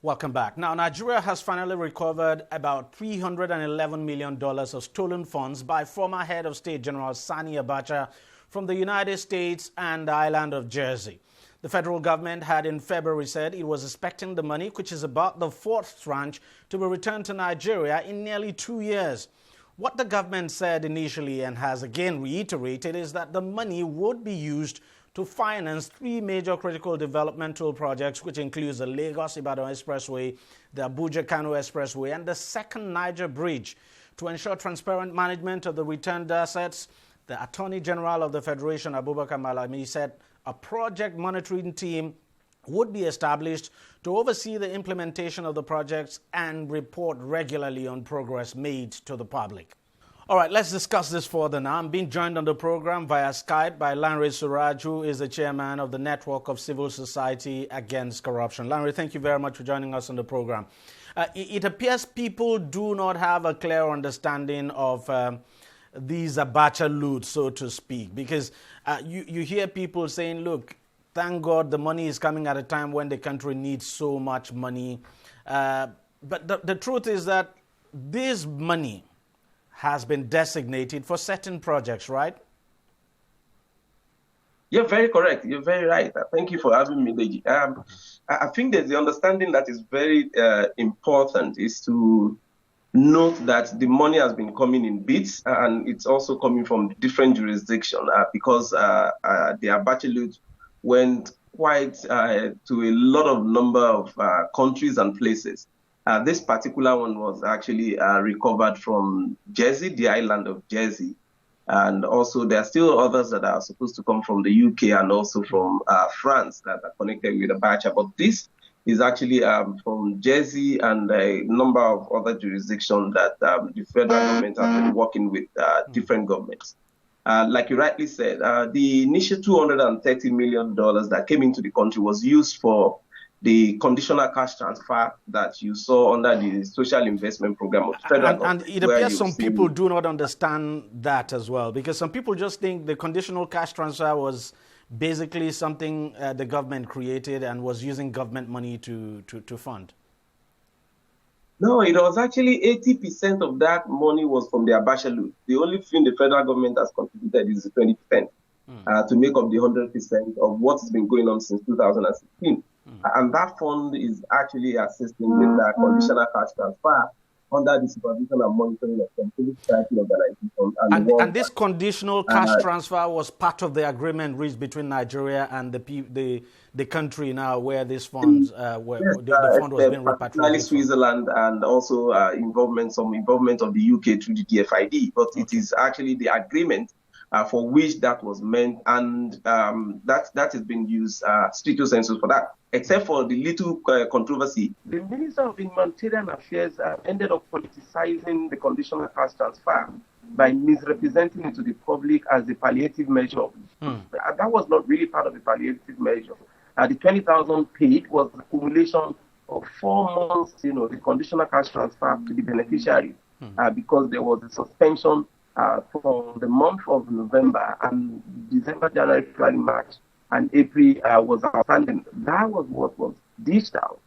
Welcome back. Now, Nigeria has finally recovered about $311 million of stolen funds by former head of state General Sani Abacha from the United States and the island of Jersey. The federal government had in February said it was expecting the money, which is about the fourth tranche, to be returned to Nigeria in nearly 2 years. What the government said initially and has again reiterated is that the money would be used to finance three major critical developmental projects, which includes the Lagos-Ibadan Expressway, the Abuja-Kano Expressway, and the second Niger Bridge. To ensure transparent management of the returned assets, the Attorney General of the Federation, Abubakar Malami, said a project monitoring team would be established to oversee the implementation of the projects and report regularly on progress made to the public. All right, let's discuss this further now. I'm being joined on the program via Skype by Lanre Suraj, who is the chairman of the Network of Civil Society Against Corruption. Lanre, thank you very much for joining us on the program. It appears people do not have a clear understanding of these Abacha Loot, so to speak, because you hear people saying, look, thank God the money is coming at a time when the country needs so much money. But the truth is that this money has been designated for certain projects, right? You're very correct. You're very right. Thank you for having me, DEJI. I think there's the understanding that is very important is to note that the money has been coming in bits and it's also coming from different jurisdictions because the Abacha Loot went quite to a lot of number of countries and places. This particular one was actually recovered from Jersey, the island of Jersey. And also there are still others that are supposed to come from the UK and also from France that are connected with Abacha. But this is actually from Jersey and a number of other jurisdictions that the federal government has been working with different governments. Like you rightly said, the initial $230 million that came into the country was used for the conditional cash transfer that you saw under the social investment program of the federal government. And it appears some people do not understand that as well, because some people just think the conditional cash transfer was basically something the government created and was using government money to fund. No, it was actually 80% of that money was from the Abacha Loot. The only thing the federal government has contributed is the 20% to make up the 100% of what's been going on since 2016. And that fund is actually assisting with the conditional cash transfer under the supervision and monitoring of some civil society organizations. And this conditional cash transfer was part of the agreement reached between Nigeria and the country now where these funds, the fund was being repatriated. Switzerland and also some involvement of the UK through the DFID. But it is actually the agreement for which that was meant, and that has been used stricto sensu for that. Except for the little controversy. The Minister of Humanitarian Affairs ended up politicizing the conditional cash transfer by misrepresenting it to the public as a palliative measure. That was not really part of the palliative measure. The 20,000 paid was the accumulation of 4 months, the conditional cash transfer to the beneficiary because there was a suspension from the month of November and December, January, February, March, and April was outstanding. That was what was dished out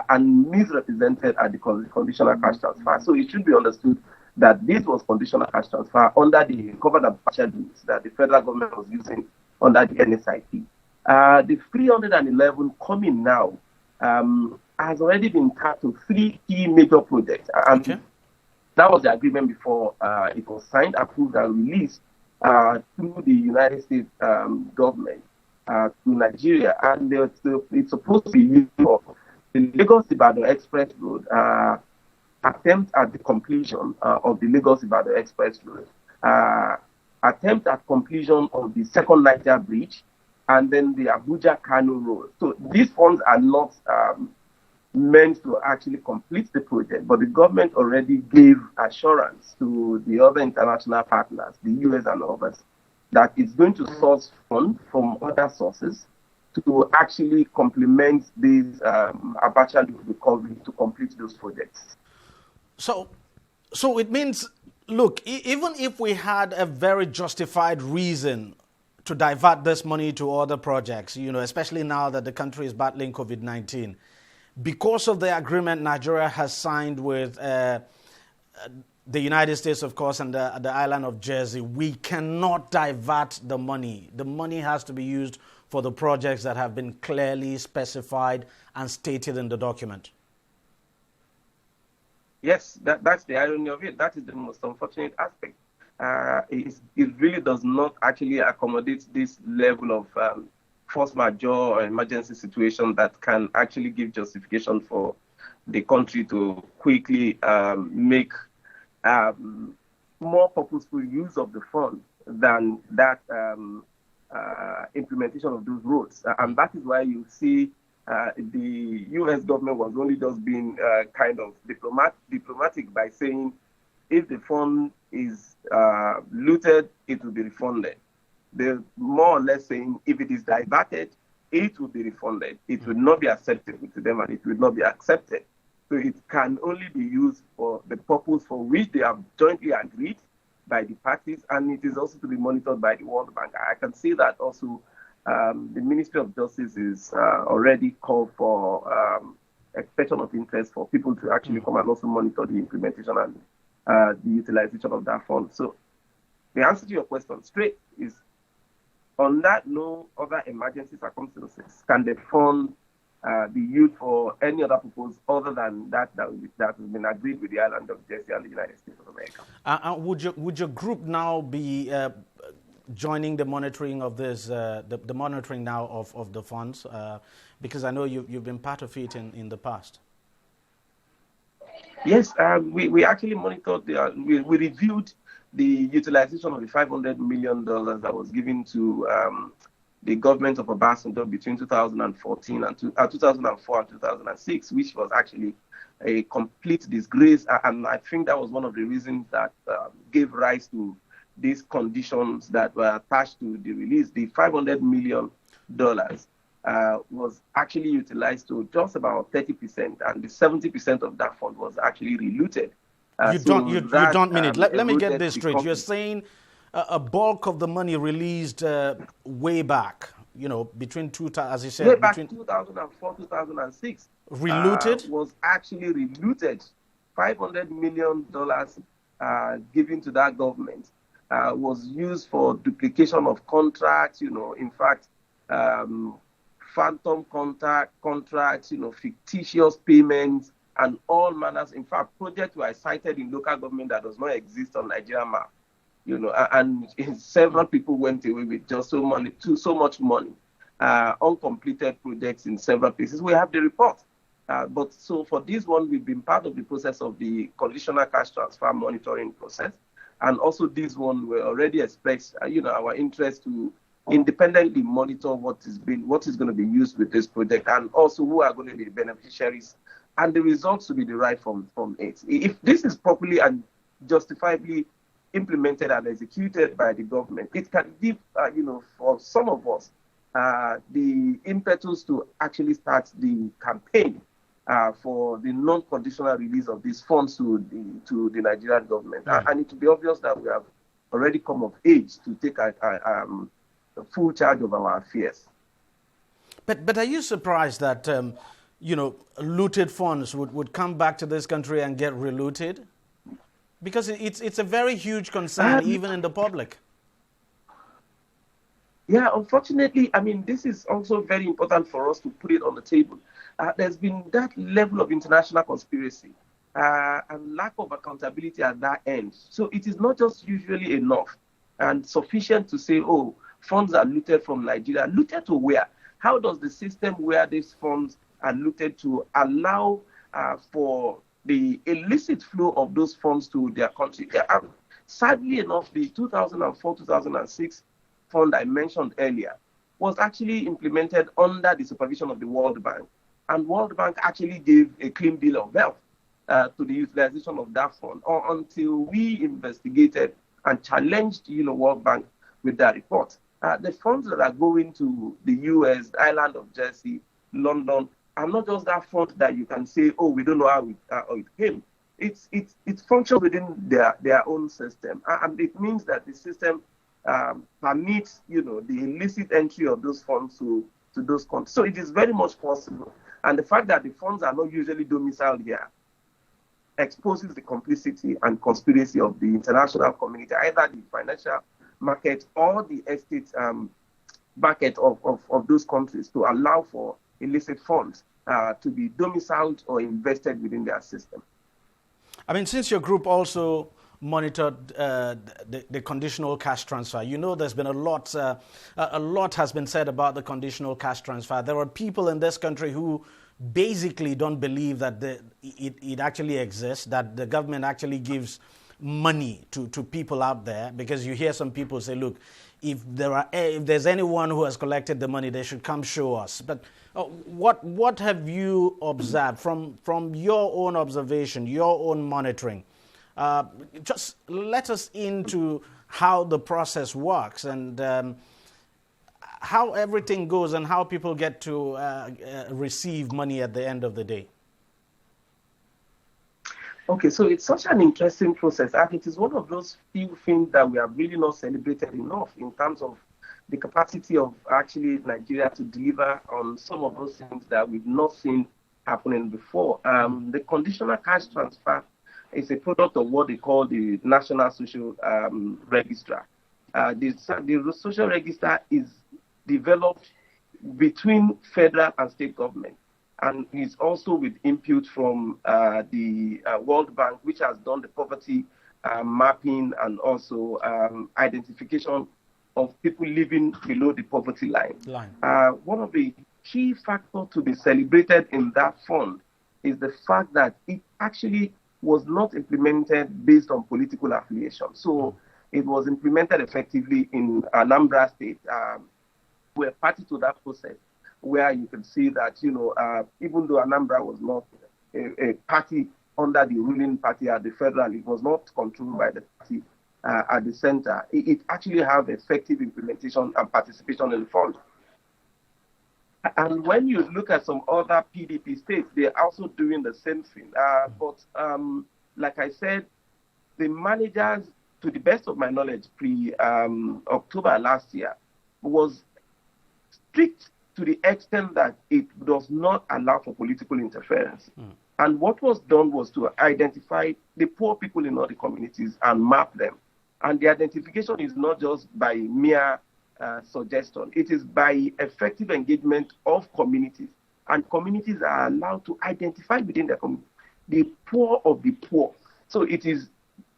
and misrepresented at the conditional cash transfer. So it should be understood that this was conditional cash transfer under the covered Abacha Loot that the federal government was using under the NSIP. The 311 coming now has already been tapped to 3 key major projects. And that was the agreement before it was signed, approved, and released through the United States government to Nigeria, and it's supposed to be used for the Lagos-Ibadan Express Road, attempt at the completion of the Lagos-Ibadan Express Road, attempt at completion of the second Niger Bridge, and then the Abuja-Kano Road. So these funds are not meant to actually complete the project, but the government already gave assurance to the other international partners, the US and others, that it's going to source funds from other sources to actually complement this Abacha Loot recovery to complete those projects. So it means, look, even if we had a very justified reason to divert this money to other projects, especially now that the country is battling COVID-19, because of the agreement Nigeria has signed with the United States, of course, and the island of Jersey, we cannot divert the money. The money has to be used for the projects that have been clearly specified and stated in the document. Yes, that's the irony of it. That is the most unfortunate aspect. It really does not actually accommodate this level of force majeure or emergency situation that can actually give justification for the country to quickly make more purposeful use of the fund than that implementation of those roads. And that is why you see the U.S. government was only just being kind of diplomatic by saying if the fund is looted, it will be refunded. They're more or less saying if it is diverted, it will be refunded. It will not be acceptable to them and it will not be accepted. So it can only be used for the purpose for which they have jointly agreed by the parties, and it is also to be monitored by the World Bank. I can see that also the Ministry of Justice is already called for expression of interest for people to actually come and also monitor the implementation and the utilization of that fund. So the answer to your question straight is, on that no other emergency circumstances can the fund be used for any other purpose other than that has been agreed with the island of Jersey and the United States of America. Would your group now be joining the monitoring of this, the monitoring now of the funds? Because I know you've been part of it in the past. Yes, we actually monitored, we reviewed the utilization of the $500 million that was given to the government of Abacha between 2014 and 2004 and 2006, which was actually a complete disgrace. And I think that was one of the reasons that gave rise to these conditions that were attached to the release. The $500 million was actually utilized to just about 30%, and the 70% of that fund was actually relooted. You don't mean it. Let me get this straight. You're saying a bulk of the money released way back, between as you said, way back 2004, 2006, relooted was actually relooted. $500 million given to that government was used for duplication of contracts. In fact, phantom contracts, fictitious payments, and all manners. In fact, projects were cited in local government that does not exist on Nigerian map. And several people went away with just so much money, uncompleted projects in several places. We have the report. But so for this one, we've been part of the process of the conditional cash transfer monitoring process. And also this one, we already expressed, our interest to independently monitor what is going to be used with this project, and also who are going to be the beneficiaries, and the results to be derived from it. If this is properly and justifiably implemented and executed by the government, it can give, for some of us, the impetus to actually start the campaign for the non-conditional release of these funds to the Nigerian government. And it will be obvious that we have already come of age to take full charge of our affairs. But are you surprised that looted funds would come back to this country and get relooted? Because it's a very huge concern, even in the public. Yeah, unfortunately, this is also very important for us to put it on the table. There's been that level of international conspiracy and lack of accountability at that end. So it is not just usually enough and sufficient to say, oh, funds are looted from Nigeria. Looted to where? How does the system where these funds are looted to allow for the illicit flow of those funds to their country? Sadly enough, the 2004-2006 fund I mentioned earlier was actually implemented under the supervision of the World Bank. And World Bank actually gave a clean bill of health to the utilization of that fund until we investigated and challenged World Bank with that report. The funds that are going to the US, the island of Jersey, London, are not just that fund that you can say, oh, we don't know how it came. It functions within their own system. And it means that the system permits, the illicit entry of those funds to those countries. So it is very much possible And the fact that the funds are not usually domiciled here exposes the complicity and conspiracy of the international community, either the financial market or the estate market of those countries, to allow for illicit funds to be domiciled or invested within their system. I mean, since your group also monitored the conditional cash transfer, you know there's been a lot has been said about the conditional cash transfer. There are people in this country who basically don't believe that it actually exists, that the government actually gives money to people out there, because you hear some people say, look, if there's anyone who has collected the money, they should come show us. But what have you observed from your own observation, your own monitoring? Just let us into how the process works and how everything goes and how people get to receive money at the end of the day. Okay, so it's such an interesting process, and it is one of those few things that we have really not celebrated enough in terms of the capacity of actually Nigeria to deliver on some of those things that we've not seen happening before. The conditional cash transfer is a product of what they call the National Social Register. The social register is developed between federal and state government, and is also with input from the World Bank, which has done the poverty mapping and also identification of people living below the poverty line. One of the key factors to be celebrated in that fund is the fact that it actually was not implemented based on political affiliation. So it was implemented effectively in Anambra State. We're party to that process, where you can see that, even though Anambra was not a party under the ruling party at the federal, it was not controlled by the party at the center. It actually have effective implementation and participation in the fund. And when you look at some other PDP states, they're also doing the same thing. But like I said, the managers, to the best of my knowledge, pre-October last year, was strict to the extent that it does not allow for political interference. And what was done was to identify the poor people in all the communities and map them. And the identification is not just by mere suggestion. It is by effective engagement of communities. And communities are allowed to identify within their community the poor of the poor. So it is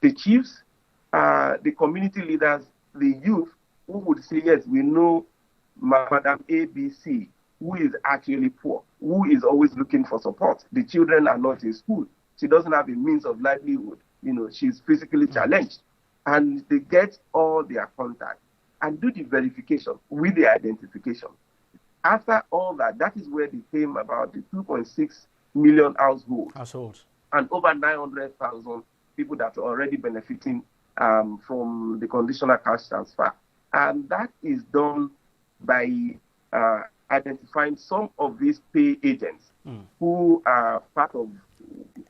the chiefs, the community leaders, the youth, who would say, yes, we know Madam ABC, who is actually poor, who is always looking for support. The children are not in school. She doesn't have a means of livelihood. She's physically challenged. And they get all their contacts and do the verification with the identification. After all that, that is where they came about the 2.6 million households and over 900,000 people that are already benefiting from the conditional cash transfer. And that is done by identifying some of these pay agents who are part of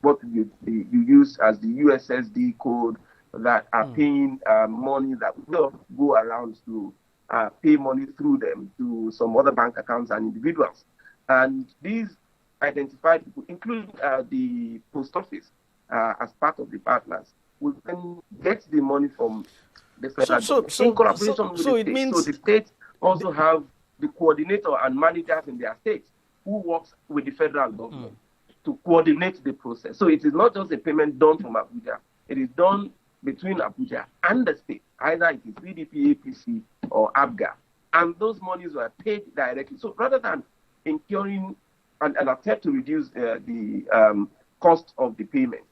what you use as the USSD code, that are paying money that will go around to pay money through them to some other bank accounts and individuals. And these identified people, including the post office as part of the partners, will then get the money from the federal government in collaboration with the state. So the states also have the coordinator and managers in their states who works with the federal government to coordinate the process. So it is not just a payment done from Abuja. It is done between Abuja and the state. Either it is PDP, APC, or ABGA. And those monies were paid directly. So rather than incurring an attempt to reduce the cost of the payment,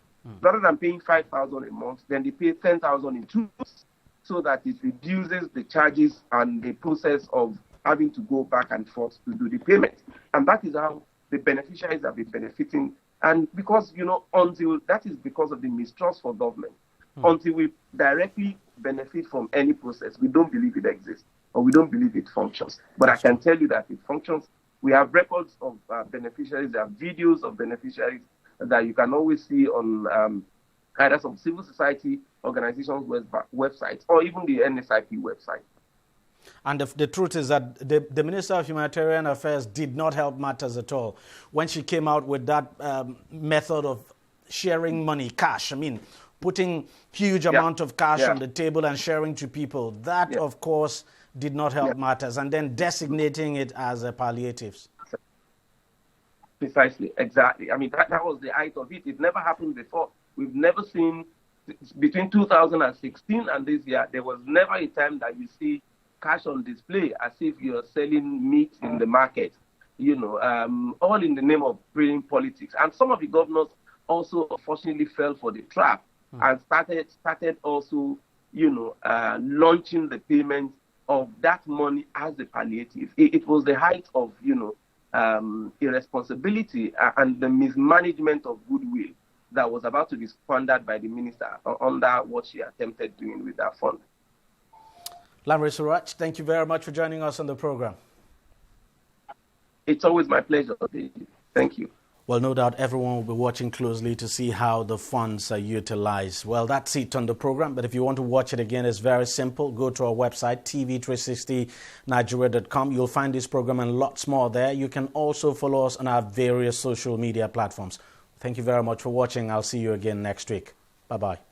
rather than paying 5,000 a month, then they pay 10,000 in 2 months, so that it reduces the charges and the process of having to go back and forth to do the payment. And that is how the beneficiaries have been benefiting. And because, until that is because of the mistrust for government, until we directly benefit from any process, we don't believe it exists or we don't believe it functions. But I can tell you that it functions. We have records of beneficiaries, there are videos of beneficiaries that you can always see on either some civil society organizations' websites or even the NSIP website. And the truth is that the Minister of Humanitarian Affairs did not help matters at all when she came out with that method of sharing money, cash. I mean, putting huge amount of cash on the table and sharing to people. That, of course, did not help matters. And then designating it as a palliatives. Precisely, exactly. I mean, that was the height of it. It never happened before. We've never seen, between 2016 and this year, there was never a time that you see cash on display as if you're selling meat in the market, all in the name of bringing politics. And some of the governors also unfortunately fell for the trap and started also, launching the payment of that money as the palliative. It was the height of, irresponsibility and the mismanagement of goodwill that was about to be squandered by the minister under what she attempted doing with that fund. Lanre Suraj, thank you very much for joining us on the program. It's always my pleasure. Thank you. Well, no doubt everyone will be watching closely to see how the funds are utilized. Well, that's it on the program. But if you want to watch it again, it's very simple. Go to our website, TV360 Nigeria.com. You'll find this program and lots more there. You can also follow us on our various social media platforms. Thank you very much for watching. I'll see you again next week. Bye-bye.